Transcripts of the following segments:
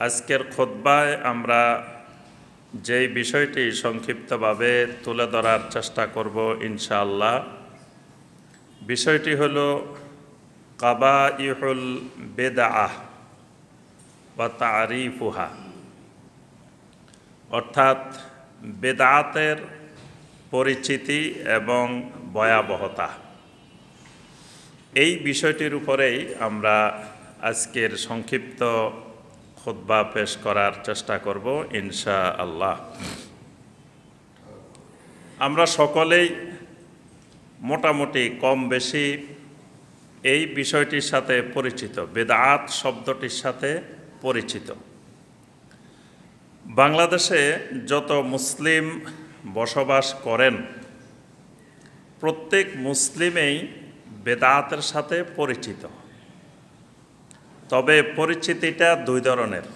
আজকের খুতবায় আমরা যেই বিষয়টি সংক্ষিপ্তভাবে তুলে ধরার চেষ্টা করব ইনশাআল্লাহ, বিষয়টি হলো কাবাইহুল বিদআহ ওয়া তারিফুহা, অর্থাৎ বেদাতের পরিচিতি এবং ভয়াবহতা। এই বিষয়টির উপরেই আমরা আজকের সংক্ষিপ্ত খুতবা পেশ করার চেষ্টা করব ইনশাআল্লাহ। আমরা সকলেই মোটামুটি কম বেশি এই বিষয়টির সাথে পরিচিত, বেদাত শব্দটির সাথে পরিচিত। বাংলাদেশে যত মুসলিম বসবাস করেন, প্রত্যেক মুসলিমেই বেদাতের সাথে পরিচিত। তবে পরিচিতিটা দুই ধরনের।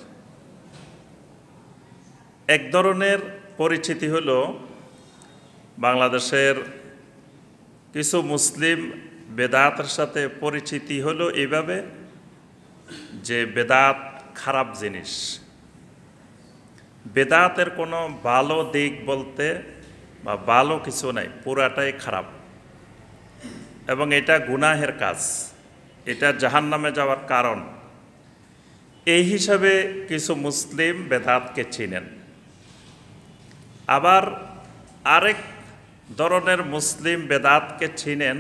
এক ধরনের পরিচিতি হলো বাংলাদেশের কিছু মুসলিম বেদাতের সাথে পরিচিতি হলো এইভাবে যে বেদাত খারাপ জিনিস, বেদাতের কোনো ভালো দিক বলতে বা ভালো কিছু নাই, পুরাটাই খারাপ এবং এটা গুনাহের কাজ, এটা জাহান্নামে যাওয়ার কারণ। এই হিসাবে কিছু মুসলিম বেদাতকে চিনেন। আবার আরেক ধরনের মুসলিম বেদাতকে চিনেন,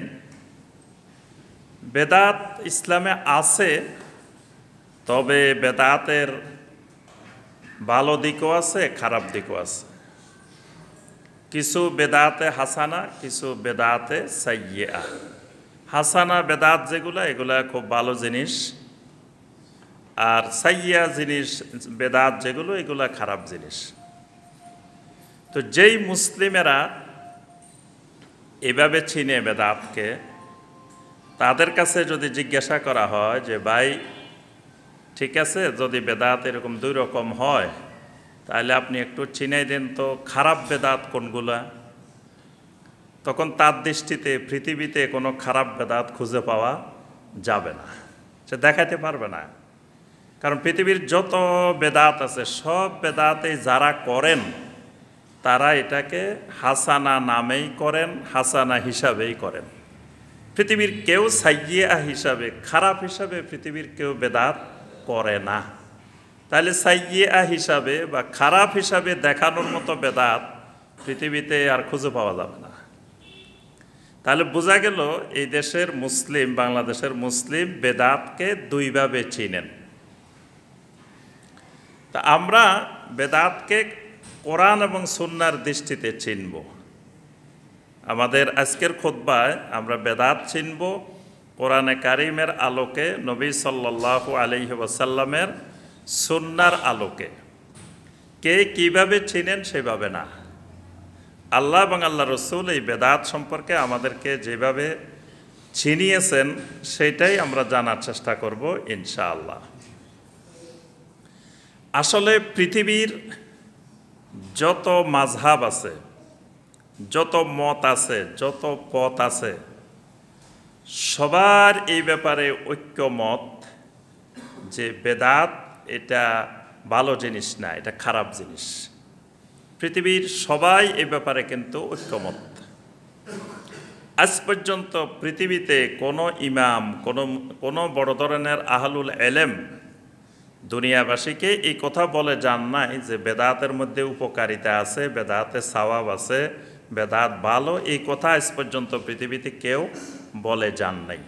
বেদাত ইসলামে আছে, তবে বেদাতের ভালো দিকও আছে, খারাপ দিকও আছে। কিছু বেদাতে হাসানা, কিছু বেদাতে সাইয়্যা। হাসানা বেদাত যেগুলা, এগুলা খুব ভালো জিনিস, আর সাইয়্যা জিনিস বেদাত যেগুলো, এগুলা খারাপ জিনিস। তো যেই মুসলিমেরা এভাবে চিনে বেদাতকে, তাদের কাছে যদি জিজ্ঞাসা করা হয় যে ভাই ঠিক আছে, যদি বেদাত এরকম দুই রকম হয় তাহলে আপনি একটু চিনাই দেন তো খারাপ বেদাত কোনগুলা, তখন তার দৃষ্টিতে পৃথিবীতে কোনো খারাপ বেদাত খুঁজে পাওয়া যাবে না, সে দেখাতে পারবে না। কারণ পৃথিবীর যত বেদাত আছে, সব বেদাতে যারা করেন তারা এটাকে হাসানা নামেই করেন, হাসানা হিসাবেই করেন। পৃথিবীর কেউ সাইয়্যা হিসাবে, খারাপ হিসাবে পৃথিবীর কেউ বেদাত করে না। তাহলে সাইয়্যা হিসাবে বা খারাপ হিসাবে দেখানোর মতো বেদাত পৃথিবীতে আর খুঁজে পাওয়া যাবে না। তাহলে বোঝা গেল এই দেশের মুসলিম, বাংলাদেশের মুসলিম বেদাতকে দুইভাবে চিনেন। তা আমরা বেদাতকে কোরআন এবং সুন্নাহর দৃষ্টিতে চিনব। আমাদের আজকের খুতবায় আমরা বেদাত চিনব কোরআনে কারিমের আলোকে, নবী সাল্লাল্লাহু আলাইহি ওয়াসাল্লামের সুন্নাহর আলোকে। কে কিভাবে চিনেন সেভাবে না, আল্লাহ এবং আল্লাহ রসুল এই বেদাত সম্পর্কে আমাদেরকে যেভাবে চিনিয়েছেন সেটাই আমরা জানার চেষ্টা করব ইনশাআল্লাহ। আসলে পৃথিবীর যত মাযহাব আছে, যত মত আছে, যত পথ আছে, সবার এই ব্যাপারে ঐক্যমত যে বেদাত এটা ভালো জিনিস না, এটা খারাপ জিনিস। পৃথিবীর সবাই এই ব্যাপারে কিন্তু ঐক্যমত। আজ পর্যন্ত পৃথিবীতে কোনো ইমাম, কোনো বড় ধরনের আহলুল এলেম দুনিয়াবাসীকে এই কথা বলে যান নাই যে বেদাতের মধ্যে উপকারিতা আছে, বেদাতে সওয়াব আছে, বেদাত ভালো। এই কথা আজ পর্যন্ত পৃথিবীতে কেউ বলে যান নাই।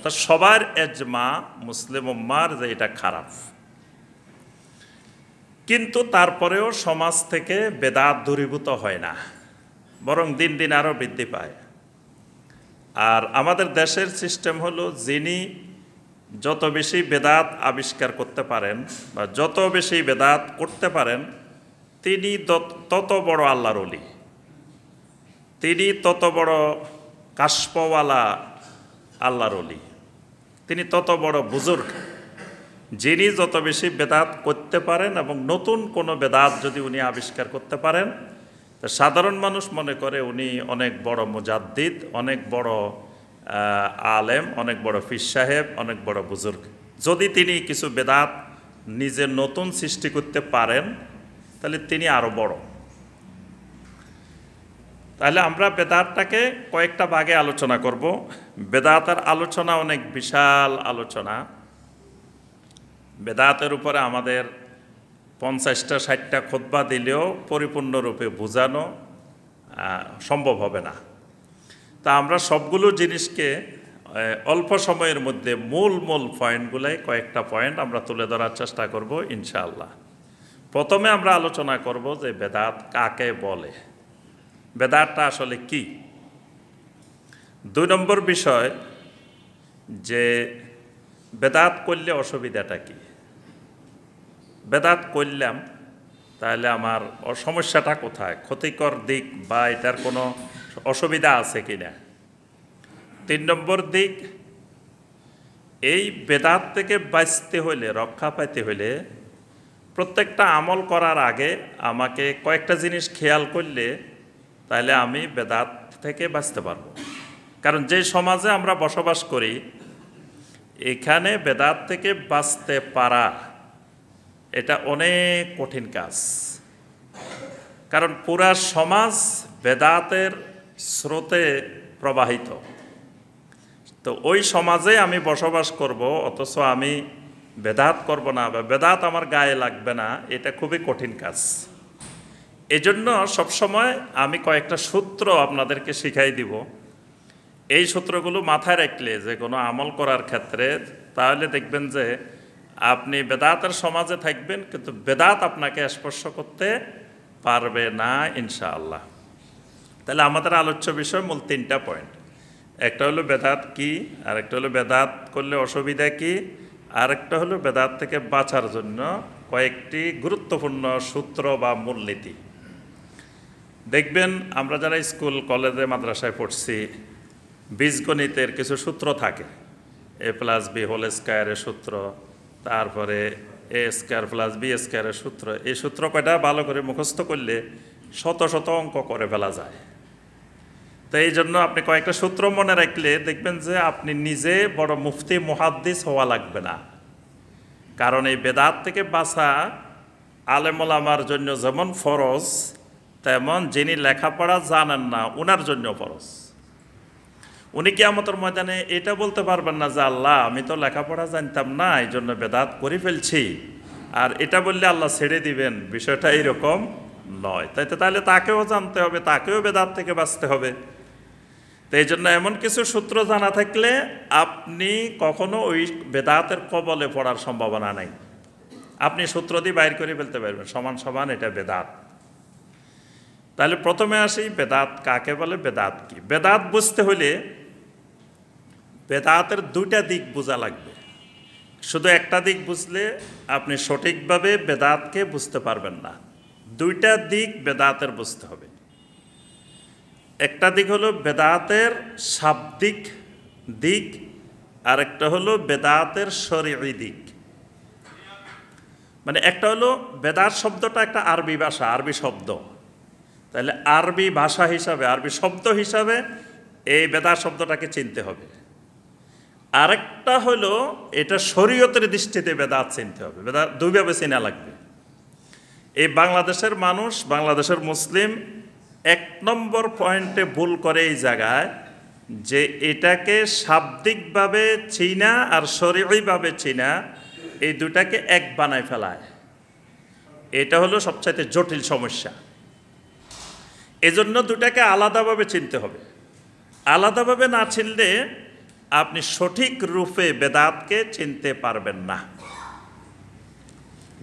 তা সবার এজমা মুসলিম উম্মার যে এটা খারাপ। কিন্তু তারপরেও সমাজ থেকে বেদাত দূরীভূত হয় না, বরং দিন দিন আরও বৃদ্ধি পায়। আর আমাদের দেশের সিস্টেম হলো, যিনি যত বেশি বেদাত আবিষ্কার করতে পারেন বা যত বেশি বেদাত করতে পারেন, তিনি তত বড় আল্লাহর ওলি, তিনি তত বড় কাশফওয়ালা আল্লাহর ওলি, তিনি তত বড় বুজুর্গ। যিনি যত বেশি বেদাত করতে পারেন এবং নতুন কোনো বেদাত যদি উনি আবিষ্কার করতে পারেন, তা সাধারণ মানুষ মনে করে উনি অনেক বড় মুজাদ্দিদ, অনেক বড় আলেম, অনেক বড় পীর সাহেব, অনেক বড় বুজুর্গ। যদি তিনি কিছু বেদাত নিজে নতুন সৃষ্টি করতে পারেন, তাহলে তিনি আরও বড়। তাহলে আমরা বেদাতটাকে কয়েকটা ভাগে আলোচনা করব। বেদাতের আলোচনা অনেক বিশাল আলোচনা। বেদাতের উপরে আমাদের 50টা 60টা খুতবা দিলেও পরিপূর্ণরূপে বোঝানো সম্ভব হবে না। তা আমরা সবগুলো জিনিসকে অল্প সময়ের মধ্যে মূল পয়েন্টগুলাই কয়েকটা পয়েন্ট আমরা তুলে ধরার চেষ্টা করব ইনশাআল্লাহ। প্রথমে আমরা আলোচনা করব যে বেদাত কাকে বলে, বেদাতটা আসলে কি। 2 নম্বর বিষয় যে বেদাত করলে অসুবিধাটা কি। বেদাত করলাম তাহলে আমার সমস্যাটা কোথায়, ক্ষতিকর দিক বা এটার কোনো অসুবিধা আছে কিনা। 3 নম্বর দিক, এই বেদাত থেকে বাঁচতে হলে, রক্ষা পাইতে হলে প্রত্যেকটা আমল করার আগে আমাকে কয়েকটা জিনিস খেয়াল করলে তাহলে আমি বেদাত থেকে বাঁচতে পারবো। কারণ যে সমাজে আমরা বসবাস করি এখানে বেদাত থেকে বাঁচতে পারা এটা অনেক কঠিন কাজ। কারণ পুরা সমাজ বেদাতের স্রোতে প্রবাহিত। তো ওই সমাজে আমি বসবাস করব, অথচ আমি বেদাত করব না বা বেদাত আমার গায়ে লাগবে না, এটা খুবই কঠিন কাজ। এজন্য সবসময় আমি কয়েকটা সূত্র আপনাদেরকে শিখাই দিব। এই সূত্রগুলো মাথায় রাখলে যে কোনো আমল করার ক্ষেত্রে তাহলে দেখবেন যে আপনি বেদাতের সমাজে থাকবেন কিন্তু বেদাত আপনাকে স্পর্শ করতে পারবে না ইনশাআল্লাহ। তাহলে আমাদের আলোচ্য বিষয় মূল 3টা পয়েন্ট। একটা হলো বেদাত কি, আরেকটা হলো বেদাত করলে অসুবিধা কি, আরেকটা হলো বেদাত থেকে বাঁচার জন্য কয়েকটি গুরুত্বপূর্ণ সূত্র বা মূলনীতি। দেখবেন আমরা যারা স্কুল কলেজে মাদ্রাসায় পড়ছি বীজগণিতের কিছু সূত্র থাকে, a+b² সূত্র, তারপরে a²+b² সূত্র। এই সূত্র কয়টা ভালো করে মুখস্থ করলে শত শত অঙ্ক করে ফেলা যায়। তো এই জন্য আপনি কয়েকটা সূত্র মনে রাখলে দেখবেন যে আপনি নিজে বড় মুফতি মুহাদ্দিস হওয়া লাগবে না। কারণ এই বেদাত থেকে বাঁচা আলেম ওলামার জন্য যেমন ফরজ, তেমন যিনি লেখাপড়া জানেন না ওনার জন্য ফরজ। উনি কিয়ামতের ময়দানে এটা বলতে পারবেন না যে আল্লাহ আমি তো লেখাপড়া জানতাম না এই জন্য বেদাত করে ফেলছি, আর এটা বললে আল্লাহ ছেড়ে দিবেন, বিষয়টা এইরকম নয়। তাহলে তাকেও জানতে হবে, তাকেও বেদাত থেকে বাঁচতে হবে। তো এই জন্য এমন কিছু সূত্র জানা থাকলে আপনি কখনো ওই বেদাতের কবলে পড়ার সম্ভাবনা নাই। আপনি সূত্র দিয়ে বাইর করে ফেলতে পারবেন সমান এটা বেদাত। তাহলে প্রথমে আসি বেদাত কাকে বলে, বেদাত কি। বেদাত বুঝতে হলে বেদাতের 2টা দিক বোঝা লাগবে। শুধু একটা দিক বুঝলে আপনি সঠিকভাবে বেদাতকে বুঝতে পারবেন না। 2টা দিক বেদাতের বুঝতে হবে। একটা দিক হলো বেদাতের শাব্দিক দিক, আর একটা হলো বেদাতের শরঈ দিক। মানে একটা হলো বেদাত শব্দটা একটা আরবি ভাষা, আরবি শব্দ। তাহলে আরবি ভাষা হিসাবে, আরবি শব্দ হিসাবে এই বেদাত শব্দটাকে চিনতে হবে। আরেকটা হলো এটা শরীয়তের দৃষ্টিতে বেদাত চিনতে হবে। বেদাত 2ভাবে চেনা লাগবে। এই বাংলাদেশের মানুষ, বাংলাদেশের মুসলিম 1 নম্বর পয়েন্টে ভুল করে এই জায়গায় যে এটাকে শাব্দিকভাবে চিনা আর শরীয়ভাবে চিনা এই দুটাকে এক বানায় ফেলায়। এটা হলো সবচাইতে জটিল সমস্যা। এজন্য দুটাকে আলাদাভাবে চিনতে হবে। আলাদাভাবে না চিনলে আপনি সঠিক রূপে বেদাতকে চিনতে পারবেন না।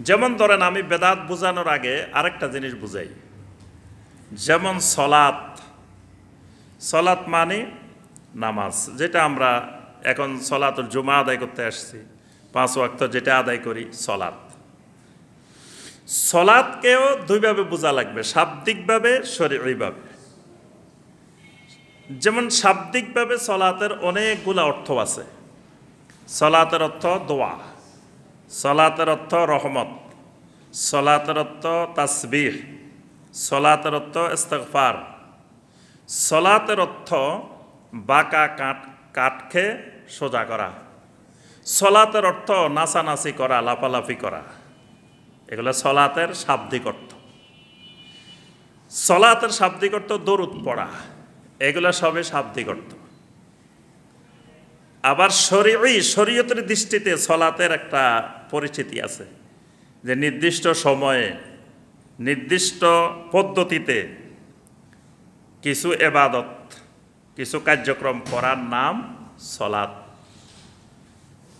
যেমন ধরেন আমি বেদাত বোঝানোর আগে আরেকটা জিনিস বুঝাই। যেমন সলাত মানে নামাজ, যেটা আমরা এখন সলাতুল জুমা আদায় করতে আসছি, 5 ওয়াক্ত যেটা আদায় করি সলাতকেও 2ভাবে বোঝা লাগবে, শাব্দিকভাবে শরীয়ভাবে। যেমন শাব্দিকভাবে সলাতের অনেকগুলো অর্থ আছে। সলাতের অর্থ দোয়া, সলাতের অর্থ রহমত, সলাতের অর্থ তাসবিহ, সলাতের অর্থ ইস্তিগফার, সলাতের অর্থ বাঁকা কাঠকে সোজা করা, সলাতের অর্থ নাচানাচি করা, লাফালাফি করা, এগুলো সলাতের শাব্দিক অর্থ। সলাতের শাব্দিক অর্থ দরুদ পড়া, এগুলো সবে শাব্দিক অর্থ। আবার শরীয়তের দৃষ্টিতে সলাতের একটা পরিচিতি আছে, যে নির্দিষ্ট সময়ে নির্দিষ্ট পদ্ধতিতে কিছু এবাদত, কিছু কার্যক্রম করার নাম সলাত।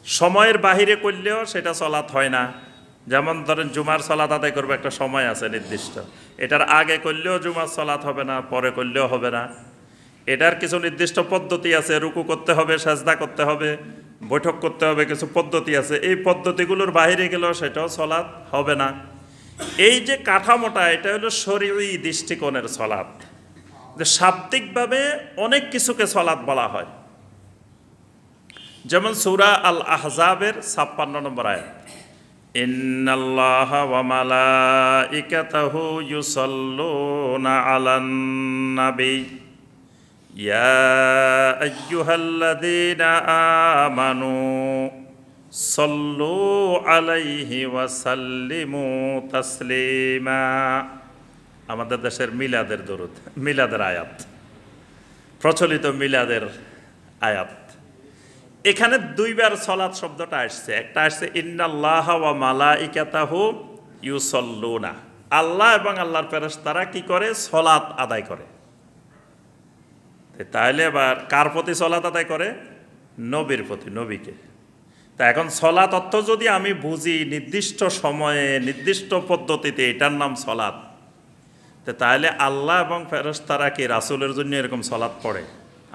সময়ের বাহিরে করলেও সেটা সলাত হয় না। যেমন ধরেন জুমার সলাত আদায় করবে, একটা সময় আছে নির্দিষ্ট, এটার আগে করলেও জুমার সলাত হবে না, পরে করলেও হবে না। এটার কিছু নির্দিষ্ট পদ্ধতি আছে, রুকু করতে হবে, সাজদা করতে হবে, বৈঠক করতে হবে, কিছু পদ্ধতি আছে। এই পদ্ধতিগুলোর বাইরে গেলেও সেটাও সলাত হবে না। এই যে কাঠামোটা, এটা হলো শরীয়ী দৃষ্টিকোণের সলাত। যে শাব্দিকভাবে অনেক কিছুকে সলাত বলা হয়। যেমন সূরা আল আহজাবের 56 নম্বর আয়াত, ইন্নাল্লাহা ওয়া মালাইকাতাহু ইউসাল্লুনা আলান নবী ইয়া আইয়ুহাল্লাযীনা আমানু সাল্লু আলাইহি ওয়া সাল্লিমু তাসলিমা। আমাদের দেশের মিলাদের দরুদ, মিলাদের আয়াত, প্রচলিত মিলাদের আয়াত। এখানে দুইবার সলাত শব্দটা আসছে। একটা আসছে ইন্নাল্লাহা ওয়া মালাইকাতাহু ইউসাল্লুনা, আল্লাহ এবং আল্লাহর ফেরেশতারা কি করে? সলাত আদায় করে। তাহলে এবার কার প্রতি সলাত আদায় করে? নবীর প্রতি, নবীকে। তা এখন সলাত অর্থ যদি আমি বুঝি নির্দিষ্ট সময়ে নির্দিষ্ট পদ্ধতিতে, এটার নাম সলাত। তাহলে আল্লাহ এবং ফেরেশতারা কি রাসূলের জন্য এরকম সলাত পড়ে?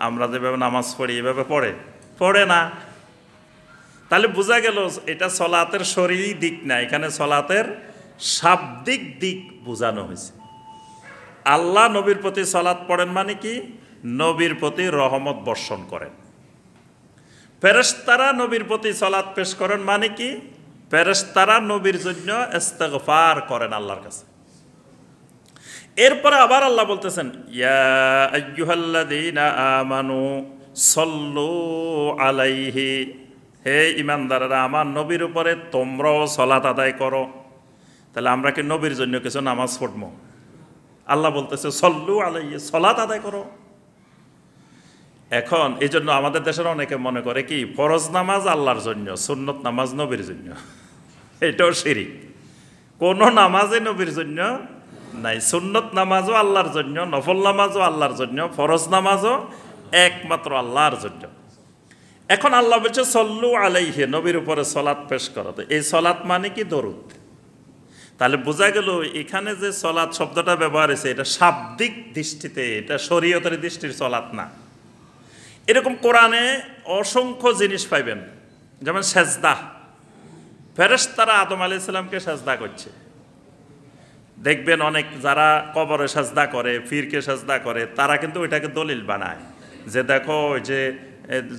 আমরা যেভাবে নামাজ পড়ি এভাবে পড়ে না। তাহলে বোঝা গেল এটা সলাতের শরীরী দিক না, এখানে সলাতের শাব্দিক দিক বোঝানো হয়েছে। আল্লাহ নবীর প্রতি সলাত পড়েন মানে কি? নবীর প্রতি রহমত বর্ষণ করেন। ফেরেশতারা নবীর প্রতি সলাত পেশ করেন মানে কি? ফেরেশতারা নবীর জন্য ইস্তিগফার করেন আল্লাহর কাছে। এরপরে আবার আল্লাহ বলতেছেন, ইয়া আইয়ুহাল্লাযীনা আমানু সল্লু আলাইহি, হে ঈমানদাররা আমার নবীর উপরে তোমরাও সলাত আদায় করো। তাহলে আমরা কি নবীর জন্য কিছু নামাজ পড়বো? আল্লাহ বলতেছে সল্লু আলাইহি, সলাত আদায় করো। এখন এই জন্য আমাদের দেশের অনেকে মনে করে কি ফরজ নামাজ আল্লাহর জন্য, সুন্নত নামাজ নবীর জন্য। এটাও শিরিক। কোন নামাজই নবীর জন্য নাই। সুন্নত নামাজও আল্লাহর জন্য, নফল নামাজও আল্লাহর জন্য, ফরজ নামাজও একমাত্র আল্লাহর জন্য। এখন আল্লাহ বলছে সল্লু আলাইহি, নবীর উপরে সলাত পেশ করো। এই সলাত মানে কি? দরুদ। তাহলে বোঝা গেল এখানে যে সলাত শব্দটা ব্যবহার হয়েছে এটা শাব্দিক দৃষ্টিতে, এটা শরীয়তের দৃষ্টির সলাত না। এরকম কোরআনে অসংখ্য জিনিস পাইবেন। যেমন সেজদা, ফেরেশতারা আদম আলাইহিস সালামকে সেজদা করছে। দেখবেন অনেক যারা কবরে সেজদা করে, পীরকে সেজদা করে, তারা কিন্তু ওইটাকে দলিল বানায় যে দেখো যে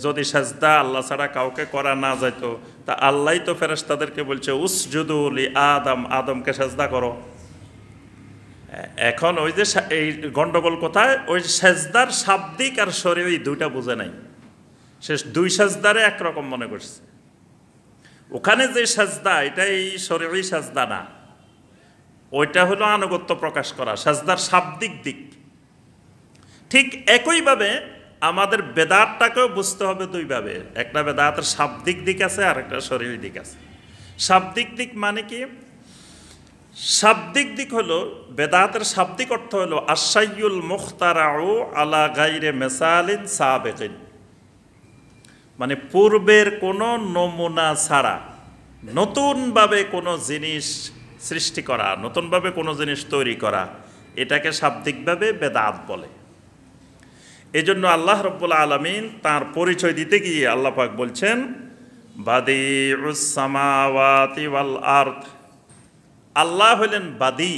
যদি সেজদা আল্লাহ ছাড়া কাউকে করা না যেত, তা আল্লাহই তো ফেরেশতাদেরকে বলছে উসজুদু লি আদম, আদমকে সেজদা করো। এখন ওই যে এই গন্ডগোল কোথায়? ওই সেজদার শাব্দিক আর শরীয়ী দুইটা বুঝে নাই। সে দুই সেজদারে একরকম মনে করছে। ওখানে যে সেজদা, এটা এই শরীয়ী সেজদা না, ওইটা হলো আনুগত্য প্রকাশ করা, সেজদার শাব্দিক দিক। ঠিক একইভাবে আমাদের বেদাতটাকেও বুঝতে হবে দুইভাবে। একটা বেদাতের শাব্দিক দিক আছে আর একটা শরীয়ী দিক আছে। শাব্দিক দিক মানে কি? শাব্দিক দিক হলো, বেদাতের শাব্দিক অর্থ হলো আশাইউল মুখতারাউ আলা গায়রে মিসালিন সাবিকিন, মানে পূর্বের কোনো নমুনা ছাড়া নতুনভাবে কোনো জিনিস সৃষ্টি করা, নতুনভাবে কোনো জিনিস তৈরি করা, এটাকে শাব্দিকভাবে বেদাত বলে। এই জন্য আল্লাহ রাব্বুল আলামিন তার পরিচয় দিতে গিয়ে আল্লাহ পাক বলছেন বাদিউস সামাওয়াতি ওয়াল আরদ, আল্লাহ হলেন বাদি,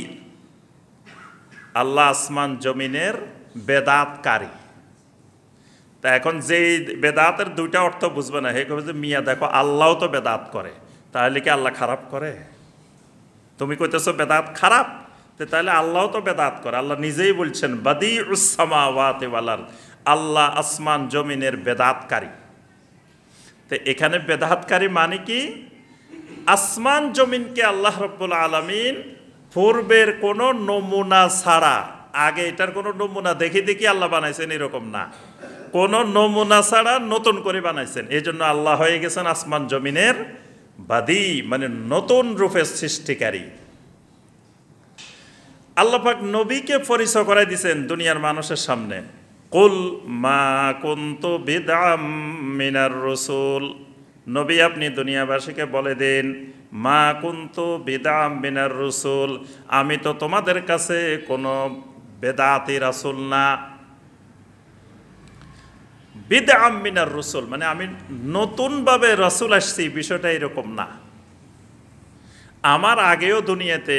আল্লাহ আসমান জমিনের বেদাতকারী। তা এখন যে বেদাতের দুইটা অর্থ বুঝবে না, হে কবে যে মিয়া দেখো আল্লাহও তো বেদাত করে, তাহলে কি আল্লাহ খারাপ করে? তুমি কইতেছো বেদাত খারাপ, তাহলে আল্লাহও তো বেদাত করে। আল্লাহ নিজেই বলছেন বাদিউস সামাওয়াতি ওয়াল আরদ, আল্লাহ আসমান জমিনের বেদাতকারী। তো এখানে বেদাতকারী মানে কি? আসমান জমিনকে আল্লাহ রাব্বুল আলামিন পূর্বের কোনো নমুনা ছাড়া, আগে এটার কোনো নমুনা দেখি আল্লাহ বানাইছেন এরকম না, কোনো নমুনা ছাড়া নতুন করে বানাইছেন। এই জন্য আল্লাহ হয়ে গেছেন আসমান জমিনের বাদী, মানে নতুন রূপের সৃষ্টিকারী। আল্লাহ পাক নবীকে পরিচয় করাই দিয়েছেন দুনিয়ার মানুষের সামনে। কুল মা কুনতু বিদআম মিনার রাসূল, নবী আপনি দুনিয়াবাসীকে বলে দিন, মা কুনতু বিদআম মিনার রাসূল, আমি তো তোমাদের কাছে কোনো বেদাতি রাসূল না। বিদআম মিনার রাসূল মানে আমি নতুনভাবে রাসূল আসছি, বিষয়টা এরকম না। আমার আগেও দুনিয়াতে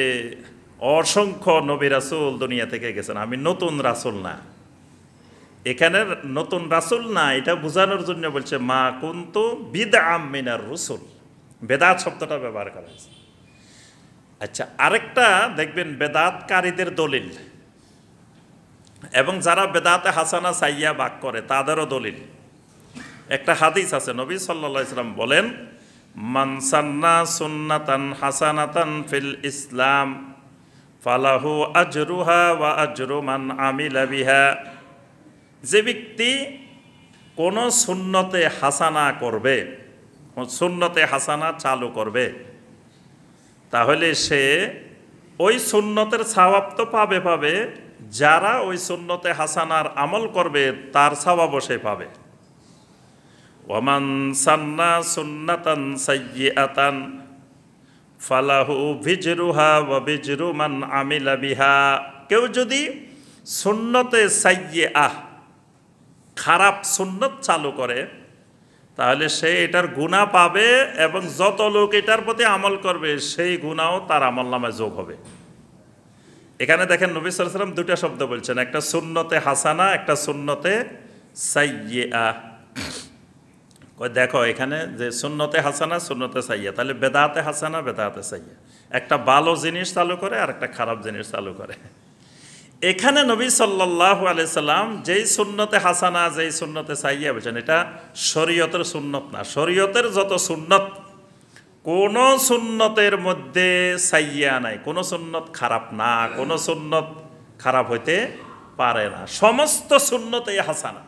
অসংখ্য নবী রাসূল দুনিয়া থেকে গেছেন, আমি নতুন রাসূল না। এখানে নতুন রাসূল না এটা বোঝানোর জন্য বলছে মা কুনতু বিদআম মিনার রাসূল, বেদাত শব্দটা ব্যবহার করা হয়েছে। আচ্ছা, আরেকটা দেখবেন বেদাতকারীদের দলিল এবং যারা বেদাতে হাসানা সাইয়া বাক করে তাদেরও দলিল। একটা হাদিস আছে, নবী সাল্লাল্লাহু আলাইহি ওয়াসাল্লাম বলেন, মান সান্না সুন্নাতান হাসানাতান ফিল ইসলাম ফালাহু আজরুহা ওয়া আজরু মান আমিলা বিহা। যে ব্যক্তি কোন সুন্নতে হাসানা করবে, সুন্নতে হাসানা চালু করবে, তাহলে সে ওই সুন্নতের সওয়াব তো পাবে, যারা ওই সুন্নতে হাসানার আমল করবে তার সওয়াবও সে পাবে। ওয়ামান সান্না সুন্নাতান সাইয়্যাতান ফালাহু ভিজরুহা ওয়া ভিজরু মান আমিলা বিহা। কেউ যদি সুন্নতে সাইয়্যাহ খারাপ সুন্নত চালু করে তাহলে সে এটার গুনাহ পাবে এবং যত লোক এটার প্রতি আমল করবে সেই গুনাহও তার আমলনামায় যোগ হবে। এখানে দেখেন নবী সাল্লাল্লাহু আলাইহি ওয়াসাল্লাম দুটা শব্দ বলছেন, একটা সুন্নতে হাসানা, একটা সুন্নতে সাইয়্যাহ। দেখো এখানে যে সুন্নতে হাসানা সুন্নতে সাইয়্যাহ, তাহলে বেদাতে হাসানা বেদাতে সাইয়্যাহ, একটা ভালো জিনিস চালু করে আর একটা খারাপ জিনিস চালু করে। এখানে নবী সাল্লাল্লাহু আলাইহি সাল্লাম যেই সুন্নতে হাসানা যেই সুন্নতে সাইয়্যাহ বলছেন, এটা শরীয়তের সুন্নত না। শরীয়তের যত সুন্নত, কোন সুন্নতের মধ্যে সাইয়্যাহ নাই, কোন সুন্নত খারাপ না, কোন সুন্নত খারাপ হইতে পারে না, সমস্ত সুন্নতেই হাসানা।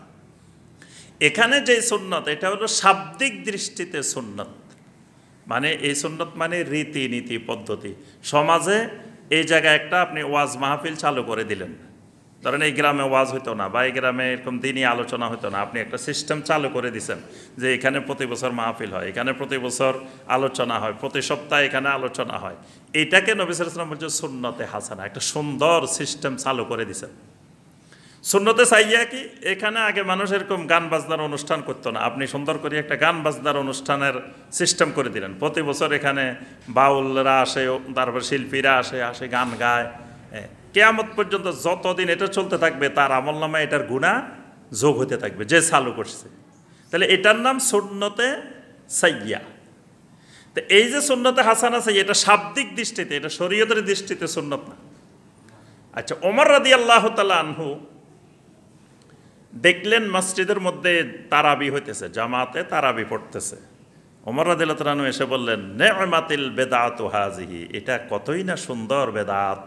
এখানে যে সুন্নত, এটা হলো শাব্দিক দৃষ্টিতে সুন্নত, মানে এই সুন্নত মানে রীতিনীতি পদ্ধতি। সমাজে এই জায়গায় একটা আপনি ওয়াজ মাহফিল চালু করে দিলেন, ধরেন এই গ্রামে ওয়াজ হইতো না বা এই গ্রামে এরকম দিনই আলোচনা হইতো না, আপনি একটা সিস্টেম চালু করে দিয়েছেন যে এখানে প্রতি বছর মাহফিল হয়, এখানে প্রতি বছর আলোচনা হয়, প্রতি সপ্তাহে এখানে আলোচনা হয়। এইটাকে নবী সাল্লাল্লাহু আলাইহি ওয়াসাল্লাম বলছে সুন্নতে হাসানা, একটা সুন্দর সিস্টেম চালু করে দিয়েছেন। সুন্নতে সাইয়্যাহ কি? এখানে আগে মানুষ এরকম গান বাজনার অনুষ্ঠান করতো না, আপনি সুন্দর করে একটা গান বাজনার অনুষ্ঠানের সিস্টেম করে দিলেন। প্রতি বছর এখানে বাউলরা আসে, তারপর শিল্পীরা আসে গান গায়, কিয়ামত পর্যন্ত যতদিন এটা চলতে থাকবে তার আমলনামায় এটার গুনাহ যোগ হতে থাকবে যে চালু করছে। তাহলে এটার নাম সুন্নতে সাইয়্যাহ। তো এই যে সুন্নতে হাসানা সাইয়্যাহ, এটা শাব্দিক দৃষ্টিতে, এটা শরীয়তের দৃষ্টিতে সুন্নত না। আচ্ছা, ওমর রাদিয়াল্লাহু তাআলা আনহু দেখলেন মসজিদের মধ্যে তারাবি হইতেছে, জামাতে তারাবি পড়তেছে। ওমর রাদিয়াল্লাহু তাআলা আনহু এসে বললেন, নি'মাতিল বিদআতু হাযিহি, এটা কতই না সুন্দর বেদাত।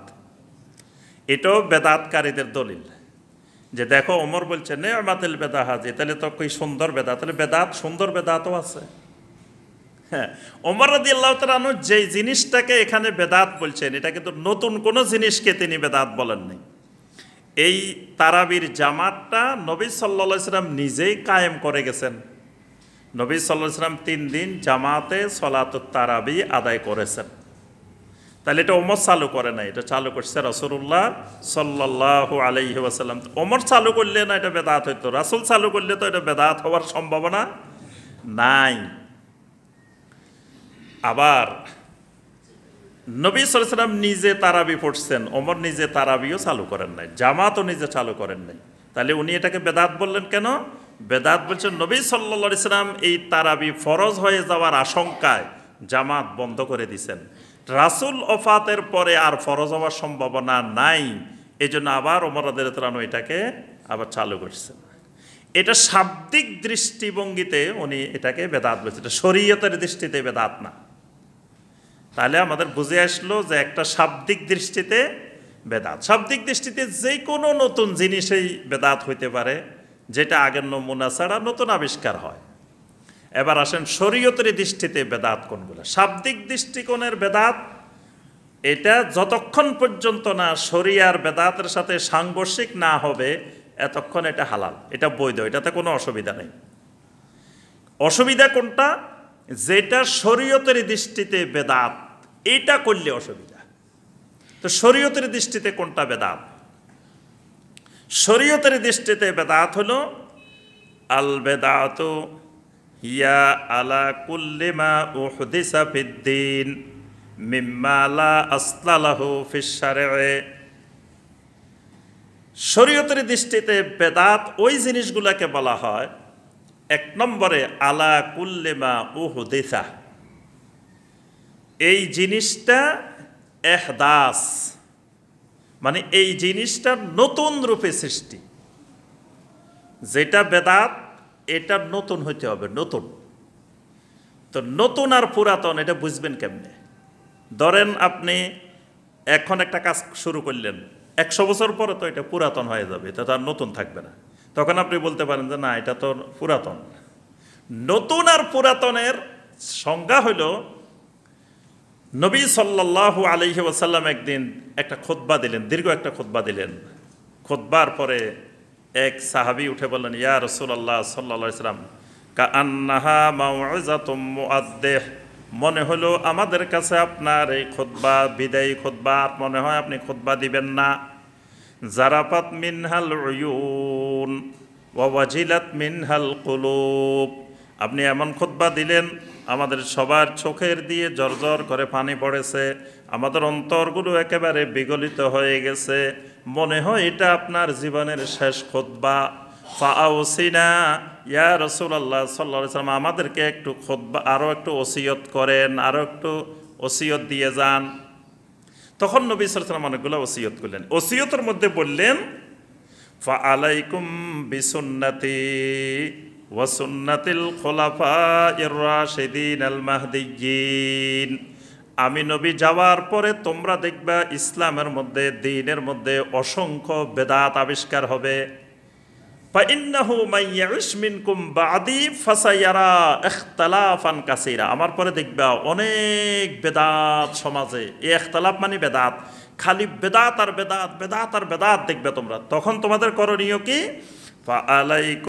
এটাও বেদাতকারীদের দলিল যে দেখো ওমর বলছে নি'মাতিল বিদআ হাযিহি, তাহলে তো কি সুন্দর বেদাত, তাহলে বেদাত সুন্দর বেদাতও আছে। হ্যাঁ, ওমর রাদিয়াল্লাহু তাআলা আনহু যে জিনিসটাকে এখানে বেদাত বলছেন, এটা কিন্তু নতুন কোনো জিনিসকে তিনি বেদাত বলেননি। এই তারাবির জামাতটা নবী সাল্লাল্লাহু আলাইহি ওয়াসাল্লাম নিজেই কায়েম করে গেছেন। নবী সাল্লাল্লাহু আলাইহি ওয়াসাল্লাম 3 দিন জামাতে সলাতুত তারাবি আদায় করেছেন। তাহলে এটা ওমর চালু করে নাই, এটা চালু করছে রাসূলুল্লাহ সাল্লাল্লাহু আলাইহি ওয়াসাল্লাম। ওমর চালু করলে না এটা বেদাত হইতো, রাসূল চালু করলে তো এটা বেদাত হওয়ার সম্ভাবনা নাই। আবার নবী সাল্লাল্লাহু আলাইহি ওয়াসাল্লাম নিজে তারাবি পড়ছেন, ওমর নিজে তারাবিও চালু করেন নাই, জামাতও নিজে চালু করেন নাই। তাহলে উনি এটাকে বেদাত বললেন কেন? বেদাত বলছেন নবী সাল্লাল্লাহু আলাইহি ওয়াসাল্লাম এই তারাবি ফরজ হয়ে যাওয়ার আশঙ্কায় জামাত বন্ধ করে দিয়েছেন। রাসূল ওফাতের পরে আর ফরজ হওয়ার সম্ভাবনা নাই, এই জন্য আবার ওমর রাদিয়াল্লাহু তাআলা এটাকে আবার চালু করছেন। এটা শাব্দিক দৃষ্টিভঙ্গিতে উনি এটাকে বেদাত বলছে, এটা শরীয়তের দৃষ্টিতে বেদাত না। তাহলে আমাদের বুঝে আসলো যে একটা শাব্দিক দৃষ্টিতে বেদাত, শাব্দিক দৃষ্টিতে যে কোনো নতুন জিনিসেই বেদাত হইতে পারে, যেটা আগের নমুনা ছাড়া নতুন আবিষ্কার হয়। এবার আসেন শরীয়তের দৃষ্টিতে বেদাত কোনগুলো। শাব্দিক দৃষ্টিকোণের বেদাত এটা যতক্ষণ পর্যন্ত না শরিয়ার বেদাতের সাথে সাংঘর্ষিক না হবে এতক্ষণ এটা হালাল, এটা বৈধ, এটাতে কোনো অসুবিধা নেই। অসুবিধা কোনটা? যেটা শরীয়তের দৃষ্টিতে বেদাত, এটা করলে অসুবিধা। তো শরীয়তের দৃষ্টিতে কোনটা বেদাত? শরীয়তের দৃষ্টিতে বেদাত হলো আল বেদাতু হিয়া আলা কুল্লি মা উহদিসা ফিদ্দিন মিম্মা লা আসলা লাহু ফিশ শারঈ। শরীয়তের দৃষ্টিতে বেদাত ওই জিনিসগুলোকে বলা হয়, এক নম্বরে আলা কুল্লি মা উহদিসা, এই জিনিসটা ইহদাস, মানে এই জিনিসটা নতুন রূপে সৃষ্টি। যেটা বেদাত এটা নতুন হইতে হবে, নতুন। তো নতুন আর পুরাতন এটা বুঝবেন কেমনে? ধরেন আপনি এখন একটা কাজ শুরু করলেন, 100 বছর পরে তো এটা পুরাতন হয়ে যাবে, এটা তো আর নতুন থাকবে না। তখন আপনি বলতে পারেন যে না, এটা তো পুরাতন। নতুন আর পুরাতনের সংজ্ঞা হইল, নবী সাল্লাল্লাহু আলাইহি ওয়াসাল্লাম একদিন একটা খুতবা দিলেন, দীর্ঘ একটা খুতবা দিলেন। খুতবার পরে এক সাহাবী উঠে বললেন, ইয়া রাসূলুল্লাহ সাল্লাল্লাহু আলাইহি ওয়াসাল্লাম, কাআন্নাহা মাউইযাতুম মুআদ্দিহ, মনে হলো আমাদের কাছে আপনার এই খুতবা বিদায়ী খুতবা, মনে হয় আপনি খুতবা দিবেন না। জারাফাত মিনহাল উয়ুন ওয়া ওয়াজিলাত মিনহাল কুলুব, আপনি এমন খুতবা দিলেন আমাদের সবার চোখের দিয়ে জর্জর করে পানি পড়েছে, আমাদের অন্তরগুলো একেবারে বিগলিত হয়ে গেছে, মনে হয় এটা আপনার জীবনের শেষ খুতবা। ফাআউসিনা ইয়া রাসূলুল্লাহ সাল্লাল্লাহু আলাইহি ওয়াসাল্লাম, আমাদেরকে একটু খুতবা আরও একটু ওসিয়ত করেন, আরও একটু ওসিয়ত দিয়ে যান। তখন নবী সাল্লাল্লাহু আলাইহি ওয়াসাল্লাম অনেকগুলো ওসিয়ত করলেন। ওসিয়তের মধ্যে বললেন, ফাআলাইকুম বিসুন্নতি ওয়া সুন্নাতিল খুলাফাইর রাশিদিন আল মাহদিয়্যিন, আমি নবী যাওয়ার পরে তোমরা দেখবা ইসলামের মধ্যে, দ্বীনের মধ্যে অসংখ্য বেদাত আবিষ্কার হবে। ফাইন্নাহু মাইয়াইশ মিনকুম বাদি ফাসায়ারা ইখতিলাফান কাসীরা, আমার পরে দেখবা অনেক বেদাত সমাজে। এই ইখতিলাফ মানে বেদাত, খালি বেদাত আর বেদাত, বেদাত আর বেদাত দেখবে তোমরা। তখন তোমাদের করণীয় কি? ফাআলাইকুম